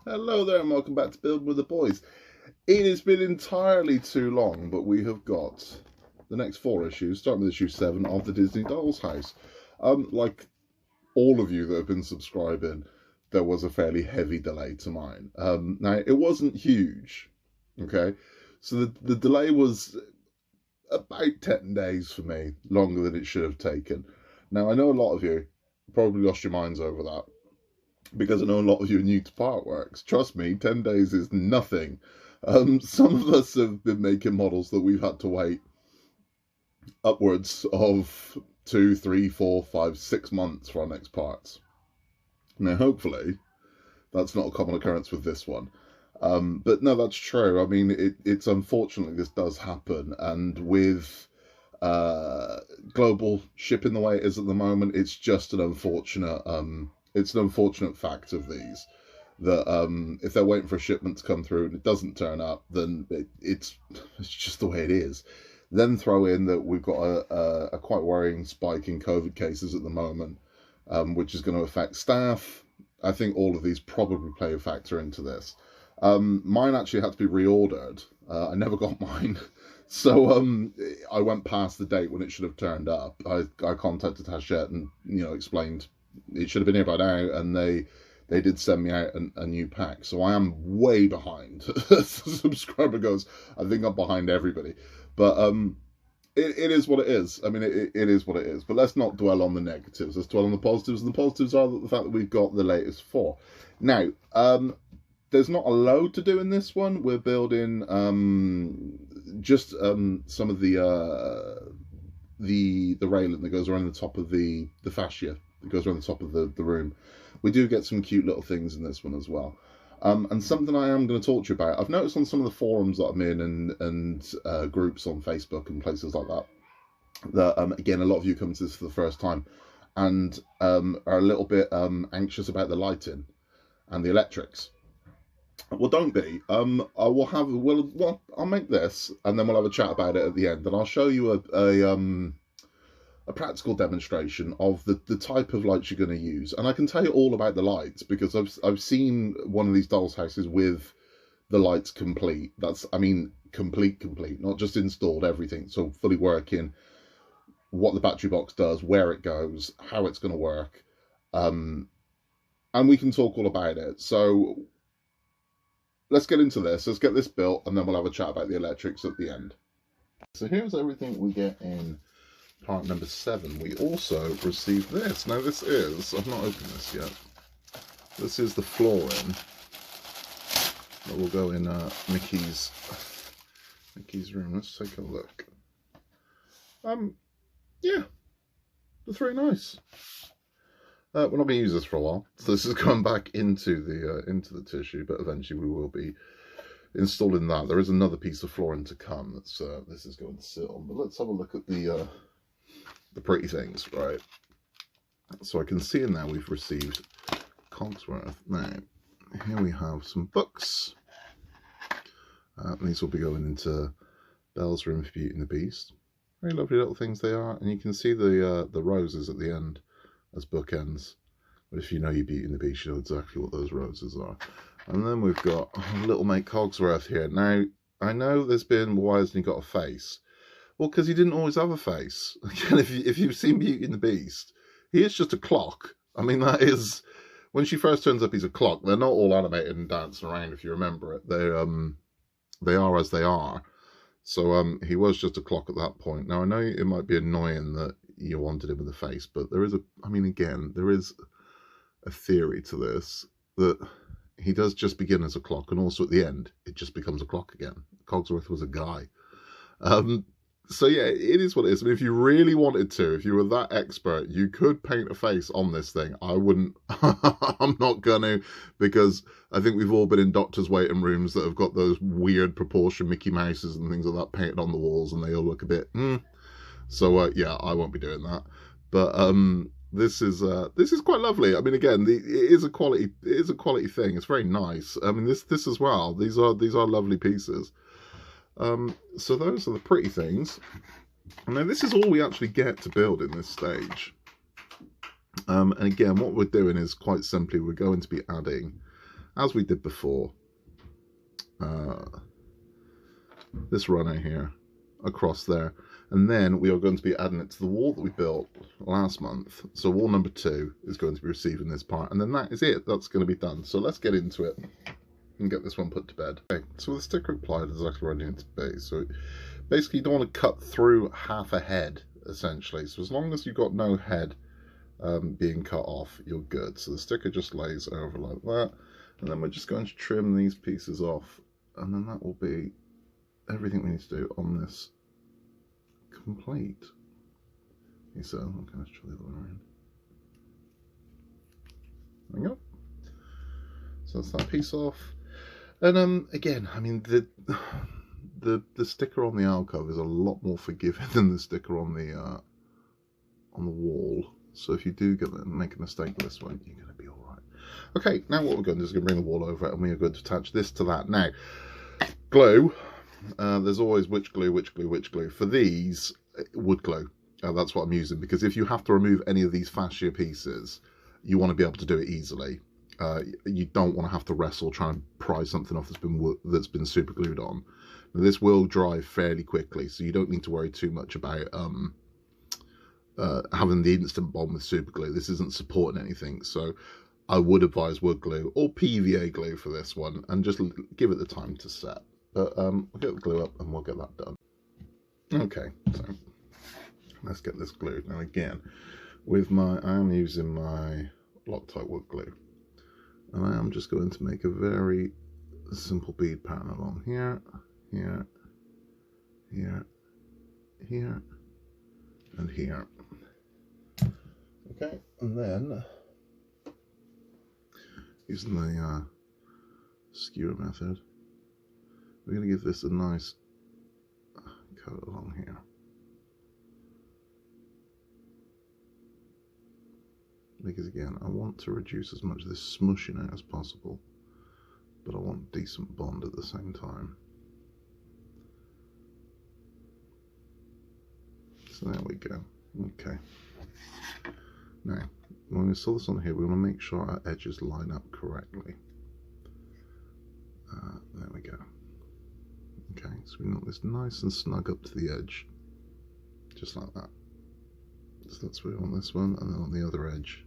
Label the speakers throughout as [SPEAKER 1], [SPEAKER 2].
[SPEAKER 1] Hello there and welcome back to Build with the Boys. It has been entirely too long, but we have got the next 4 issues, starting with issue 7 of the Disney Doll's House. Like all of you that have been subscribing, there was a fairly heavy delay to mine. Now, it wasn't huge, okay? So the delay was about 10 days for me, longer than it should have taken. Now, I know a lot of you probably lost your minds over that, because I know a lot of you are new to Partworks. Trust me, 10 days is nothing. Some of us have been making models that we've had to wait upwards of 2, 3, 4, 5, 6 months for our next parts. Now, hopefully, that's not a common occurrence with this one. But no, that's true. I mean, it's unfortunately this does happen, and with global shipping the way it is at the moment, it's just an unfortunate it's an unfortunate fact of these, that if they're waiting for a shipment to come through and it doesn't turn up, then it's just the way it is. Then throw in that we've got a quite worrying spike in COVID cases at the moment, which is going to affect staff. I think all of these probably play a factor into this. Mine actually had to be reordered. I never got mine. So I went past the date when it should have turned up. I contacted Hachette and, explained it should have been here by now, and they did send me out a new pack. So I am way behind. The subscriber goes, I think I'm behind everybody. But it is what it is. I mean, it is what it is. But let's not dwell on the negatives. Let's dwell on the positives. And the positives are the fact that we've got the latest 4. Now, there's not a load to do in this one. We're building just some of the railing that goes around the top of the fascia that goes around the top of the room. We do get some cute little things in this one as well. And something I am going to talk to you about, I've noticed on some of the forums that I'm in and groups on Facebook and places like that, again, a lot of you come to this for the first time and are a little bit anxious about the lighting and the electrics. Well, don't be. I'll make this, and then we'll have a chat about it at the end, and I'll show you a practical demonstration of the type of lights you're going to use. And I can tell you all about the lights because I've seen one of these dolls' houses with the lights complete. Complete, not just installed, everything. So fully working, what the battery box does, where it goes, how it's going to work, and we can talk all about it. So let's get into this. Let's get this built, and then we'll have a chat about the electrics at the end. So here's everything we get in part number 7. We also received this. Now this is, I've not opened this yet. This is the flooring that will go in Mickey's room. Let's take a look. Yeah, that's very nice. We're not going to use this for a while, so this is going back into the tissue, but eventually we will be installing that. There is another piece of flooring to come that's this is going to sit on, but let's have a look at the pretty things, right? So I can see in there we've received Cogsworth. Now, here we have some books. These will be going into Belle's room for Beauty and the Beast. Very lovely little things they are, and you can see the roses at the end as bookends. But if you know your Beauty and the Beast, you know exactly what those roses are. And then we've got Little Mate Cogsworth here. Now, I know there's been, why hasn't he got a face? Well, because he didn't always have a face. Again, if you've seen Beauty and the Beast, he is just a clock. I mean, that is, when she first turns up, he's a clock. They're not all animated and dancing around, if you remember it. They are as they are. So he was just a clock at that point. Now, I know it might be annoying that you wanted him with a face, but there is there is a theory to this, that he does just begin as a clock, and also at the end, it just becomes a clock again. Cogsworth was a guy. So yeah, it is what it is. I mean, if you really wanted to, if you were that expert, you could paint a face on this thing. I wouldn't, I'm not gonna, because I think we've all been in doctors' waiting rooms that have got those weird proportion Mickey Mouses and things like that painted on the walls, and they all look a bit, So yeah, I won't be doing that. But this is quite lovely. I mean, again, it is a quality thing. It's very nice. I mean, this as well. These are lovely pieces. So those are the pretty things. Now this is all we actually get to build in this stage. And again, what we're doing is quite simply, we're going to be adding as we did before, this runner here across there, and then we are going to be adding it to the wall that we built last month. So wall number 2 is going to be receiving this part, and then that is it. That's going to be done. So let's get into it and get this one put to bed. Okay, so the sticker applied is exactly where I need it to be. So basically you don't want to cut through half a head, essentially. So as long as you've got no head being cut off, you're good. So the sticker just lays over like that, and then we're just going to trim these pieces off, and then that will be everything we need to do on this complete. Okay, so I'm going to try the other end. There we go. So that's that piece off. And again, I mean, the sticker on the alcove is a lot more forgiving than the sticker on the wall. So if you do make a mistake with this one, you're going to be all right. Okay, now what we're going to do is going to bring the wall over, and we are going to attach this to that. Now, glue. There's always which glue. For these, wood glue. That's what I'm using, because if you have to remove any of these fascia pieces, you want to be able to do it easily. You don't want to have to wrestle trying to pry something off that's been super glued on. Now, this will dry fairly quickly, so you don't need to worry too much about having the instant bond with super glue. This isn't supporting anything, so I would advise wood glue or PVA glue for this one, and just give it the time to set. But we'll get the glue up and we'll get that done. Okay, so let's get this glued. Now again, I am using my Loctite wood glue, and I am just going to make a very simple bead pattern along here, here, here, here, and here. Okay, and then using the skewer method, we're going to give this a nice cut along here. Because again, I want to reduce as much of this smushing out as possible, but I want decent bond at the same time. So there we go. Okay. Now, when we install this on here, we want to make sure our edges line up correctly. There we go. Okay, so we want this nice and snug up to the edge, just like that. So that's where we want this one, and then on the other edge,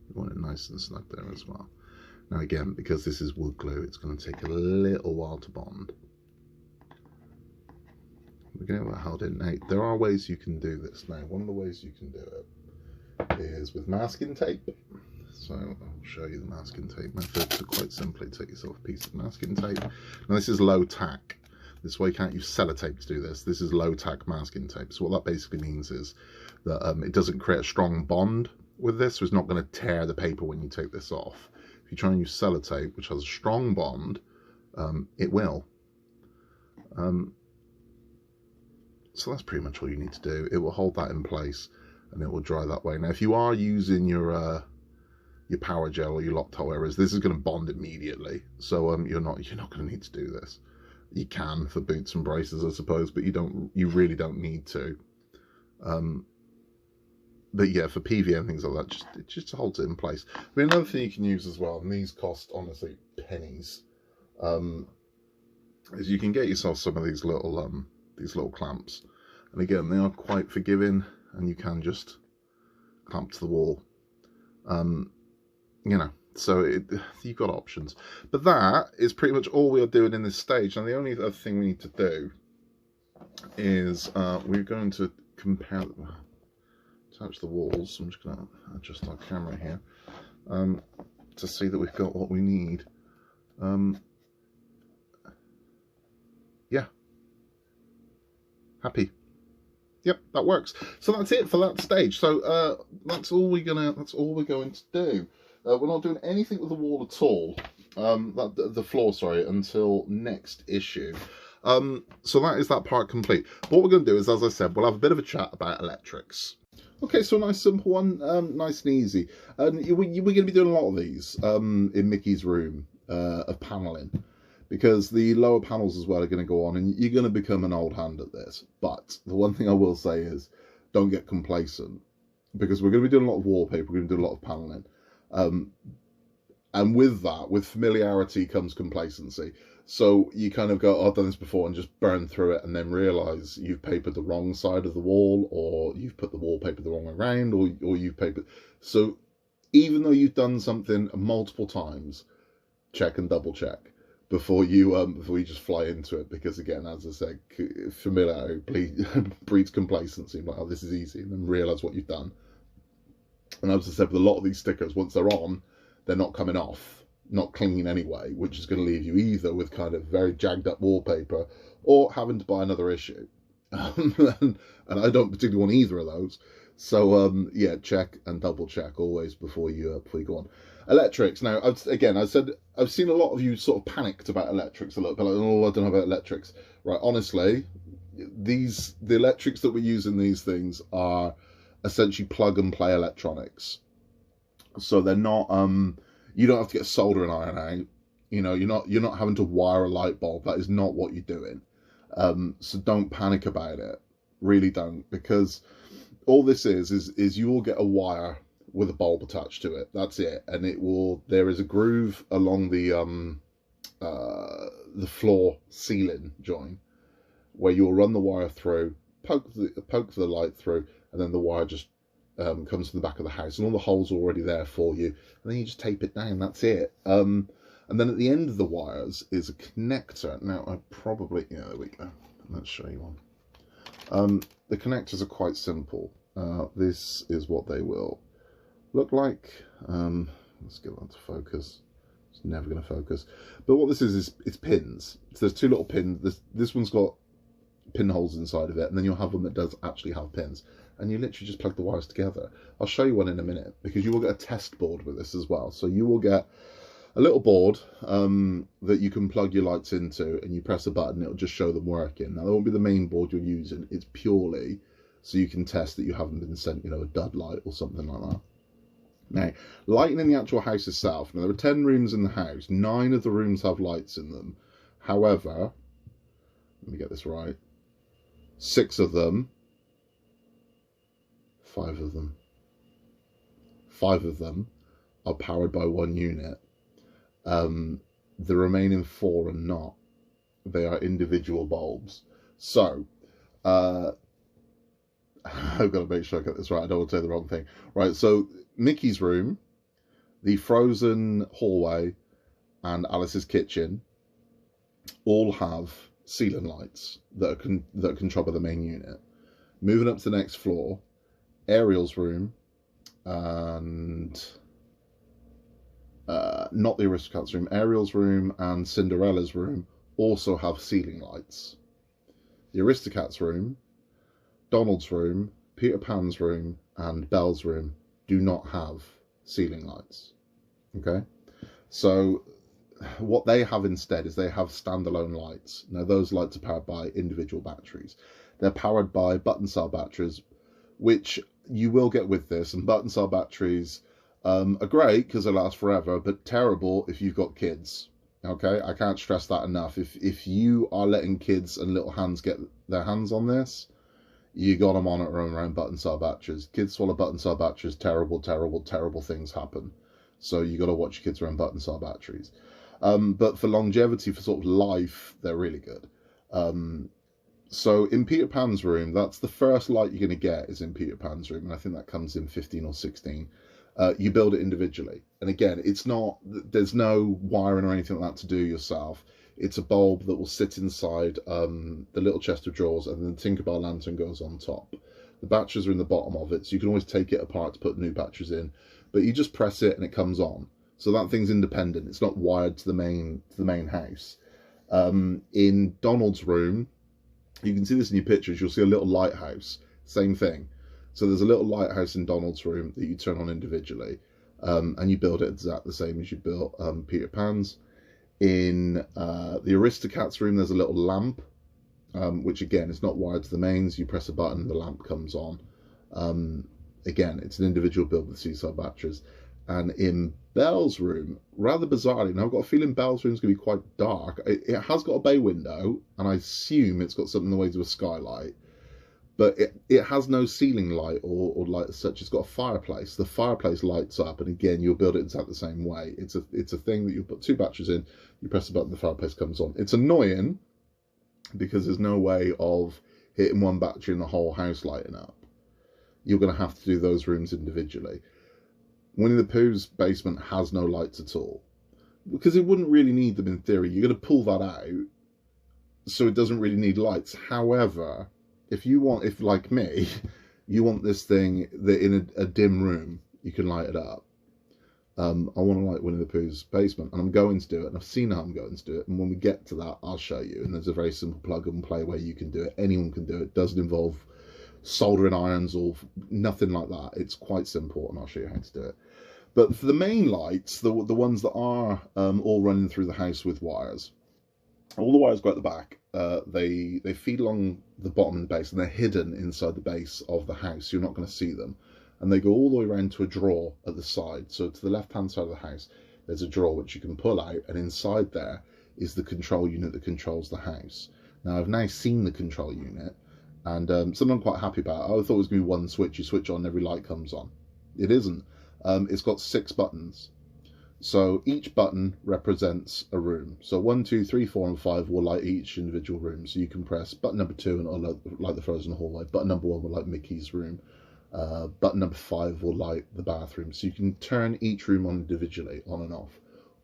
[SPEAKER 1] we want it nice and snug there as well. Now again, because this is wood glue, it's going to take a little while to bond. We're going to get that held in. Now, there are ways you can do this. Now, one of the ways you can do it is with masking tape. So I'll show you the masking tape method. So quite simply, take yourself a piece of masking tape. Now this is low tack. This way you can't use sellotape to do this. This is low tack masking tape. So what that basically means is that it doesn't create a strong bond with this. So it's not going to tear the paper when you take this off. If you try and use sellotape, which has a strong bond, it will. So that's pretty much all you need to do. It will hold that in place and it will dry that way. Now if you are using your power gel or your Loctite, whereas this is going to bond immediately, so you're not going to need to do this. You can for boots and braces, I suppose, but you really don't need to. But yeah, for PVA and things like that, it just holds it in place. I mean, another thing you can use as well, and these cost honestly pennies, is you can get yourself some of these little clamps, and again, they are quite forgiving, and you can just clamp to the wall. You know, so you've got options. But that is pretty much all we are doing in this stage. And the only other thing we need to do is we're going to attach the walls. So I'm just going to adjust our camera here to see that we've got what we need. Yeah, happy. Yep, that works. So that's it for that stage. So that's all we're going to do. We're not doing anything with the wall at all, the floor, sorry, until next issue. So that is that part complete. What we're going to do is, as I said, we'll have a bit of a chat about electrics. Okay, so a nice simple one, nice and easy. And we're going to be doing a lot of these in Mickey's room of paneling, because the lower panels as well are going to go on, and you're going to become an old hand at this. But the one thing I will say is, don't get complacent, because we're going to be doing a lot of wallpaper, we're going to do a lot of paneling. And with that, with familiarity comes complacency. So you kind of go, oh, I've done this before, and just burn through it, and then realise you've papered the wrong side of the wall, or you've put the wallpaper the wrong way around, or you've papered. So even though you've done something multiple times, check and double check before you just fly into it, because again, as I said, familiarity breeds complacency. Like, oh, this is easy, and then realise what you've done. And as I said, with a lot of these stickers, once they're on, they're not coming off, not clean anyway, which is going to leave you either with kind of very jagged up wallpaper or having to buy another issue. And I don't particularly want either of those. So yeah, check and double check always before you go on. Electrics. Now, I've seen a lot of you sort of panicked about electrics a little bit, like, oh, I don't know about electrics. Right, honestly, the electrics that we use in these things are essentially plug and play electronics. So they're not you don't have to get a soldering iron out. You know, you're not having to wire a light bulb. That is not what you're doing. So don't panic about it. Really don't, because all this is you will get a wire with a bulb attached to it. That's it. And there is a groove along the floor ceiling joint where you'll run the wire through, poke the light through, and then the wire just comes from the back of the house, and all the holes are already there for you, and then you just tape it down. That's it. And then at the end of the wires is a connector. Now, there we go. Let's show you one. The connectors are quite simple. This is what they will look like. Let's get that to focus. It's never going to focus. But what this is it's pins. So there's two little pins. This one's got pinholes inside of it, and then you'll have one that does actually have pins. And you literally just plug the wires together. I'll show you one in a minute, because you will get a test board with this as well. So you will get a little board that you can plug your lights into, and you press a button, it'll just show them working. Now, that won't be the main board you're using. It's purely so you can test that you haven't been sent, a dud light or something like that. Now, lighting in the actual house itself. Now, there are 10 rooms in the house. 9 of the rooms have lights in them. However, let me get this right. 6 of them, 5 of them. 5 of them are powered by one unit. The remaining 4 are not. They are individual bulbs. So, I've got to make sure I get this right. I don't want to say the wrong thing. Right, so Mickey's room, the Frozen hallway, and Alice's kitchen all have ceiling lights that are controlled by the main unit. Moving up to the next floor, Ariel's room and not the Aristocats room, Ariel's room and Cinderella's room also have ceiling lights. The Aristocats room, Donald's room, Peter Pan's room and Belle's room do not have ceiling lights. Okay, so what they have instead is they have standalone lights. Now, those lights are powered by individual batteries. They're powered by button cell batteries, which you will get with this, and button cell batteries are great because they last forever, but terrible if you've got kids. Okay, I can't stress that enough. If you are letting kids and little hands get their hands on this, you got to monitor them around button cell batteries. Kids swallow button cell batteries, terrible, terrible, terrible things happen. So you got to watch your kids around button cell batteries. But for longevity, for sort of life, they're really good. So in Peter Pan's room, that's the first light you're going to get is in Peter Pan's room. And I think that comes in 15 or 16. You build it individually. And again, there's no wiring or anything like that to do yourself. It's a bulb that will sit inside the little chest of drawers, and then the Tinkerbell lantern goes on top. The batteries are in the bottom of it, so you can always take it apart to put new batteries in. But you just press it and it comes on. So that thing's independent. It's not wired to the main house. In Donald's room, you can see this in your pictures. You'll see a little lighthouse. Same thing. So there's a little lighthouse in Donald's room that you turn on individually, and you build it exactly the same as you built Peter Pan's. In the Aristocats room, there's a little lamp, which again is not wired to the mains. You press a button, the lamp comes on. Again, it's an individual build with C-cell batteries. And in Belle's room, rather bizarrely, and I've got a feeling Belle's room is going to be quite dark. It has got a bay window, and I assume it's got something in the way to a skylight. but it has no ceiling light or light as such. It's got a fireplace. The fireplace lights up, and again, you'll build it exactly the same way. It's a thing that you put 2 batteries in, you press the button, the fireplace comes on. It's annoying because there's no way of hitting one battery and the whole house lighting up. You're going to have to do those rooms individually. Winnie the Pooh's basement has no lights at all, because it wouldn't really need them in theory. You're going to pull that out, so it doesn't really need lights. However, if like me, you want this thing that in a dim room, you can light it up. I want to light Winnie the Pooh's basement, and I'm going to do it, and I've seen how I'm going to do it, and when we get to that, I'll show you. And there's a very simple plug and play way you can do it. Anyone can do it. It doesn't involve soldering irons or nothing like that. It's quite simple, and I'll show you how to do it. But for the main lights, the ones that are all running through the house with wires, all the wires go at the back. They feed along the bottom and the base, and they're hidden inside the base of the house. You're not going to see them. And they go all the way around to a drawer at the side. So to the left-hand side of the house, there's a drawer which you can pull out, and inside there is the control unit that controls the house. Now, I've now seen the control unit, and something I'm quite happy about. I thought it was going to be one switch. You switch on, every light comes on. It isn't. It's got 6 buttons. So each button represents a room. So 1, 2, 3, 4, and 5 will light each individual room. So you can press button number 2 and it'll light the frozen hallway. Button number 1 will light Mickey's room. Button number 5 will light the bathroom. So you can turn each room on individually, on and off.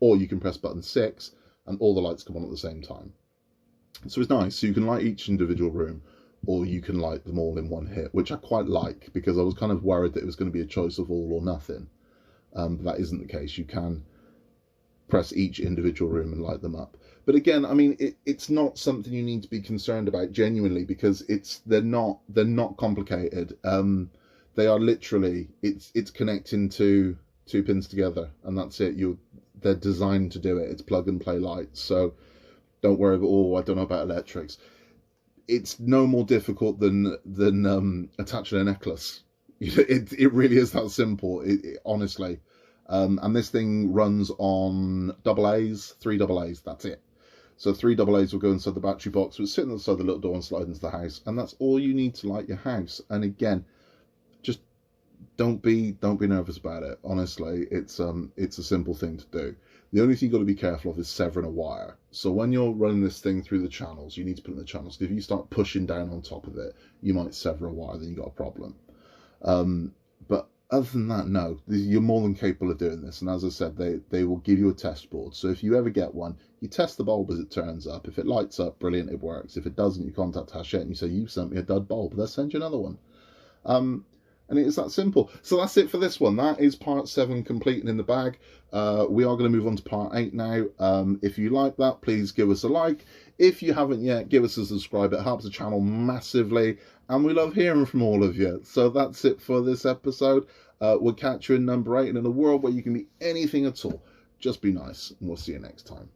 [SPEAKER 1] Or you can press button 6 and all the lights come on at the same time. So it's nice. So you can light each individual room, or you can light them all in one hit, which I quite like, because I was kind of worried that it was going to be a choice of all or nothing. But that isn't the case. You can press each individual room and light them up. But again, I mean, it's not something you need to be concerned about genuinely, because they're not complicated. They are literally, it's connecting 2 pins together, and that's it. They're designed to do it. It's plug and play lights. So don't worry about, I don't know about electrics. It's no more difficult than attaching a necklace. It really is that simple. Honestly. And this thing runs on AA's, 3 AA's, that's it. So 3 AA's will go inside the battery box, which sit inside the little door and slide into the house, and that's all you need to light your house. And again, just don't be nervous about it. Honestly, it's a simple thing to do. The only thing you've got to be careful of is severing a wire. So when you're running this thing through the channels, you need to put it in the channels. If you start pushing down on top of it, you might sever a wire, then you've got a problem. But other than that, no, you're more than capable of doing this. And as I said, they will give you a test board. So if you ever get one, you test the bulb as it turns up. If it lights up, brilliant, it works. If it doesn't, you contact Hachette and you say, you sent me a dud bulb. They'll send you another one. And it is that simple. So that's it for this one. That is part 7 complete and in the bag. We are going to move on to part 8 now. If you like that, please give us a like. If you haven't yet, give us a subscribe. It helps the channel massively. And we love hearing from all of you. So that's it for this episode. We'll catch you in number 8. And in a world where you can be anything at all, just be nice. And we'll see you next time.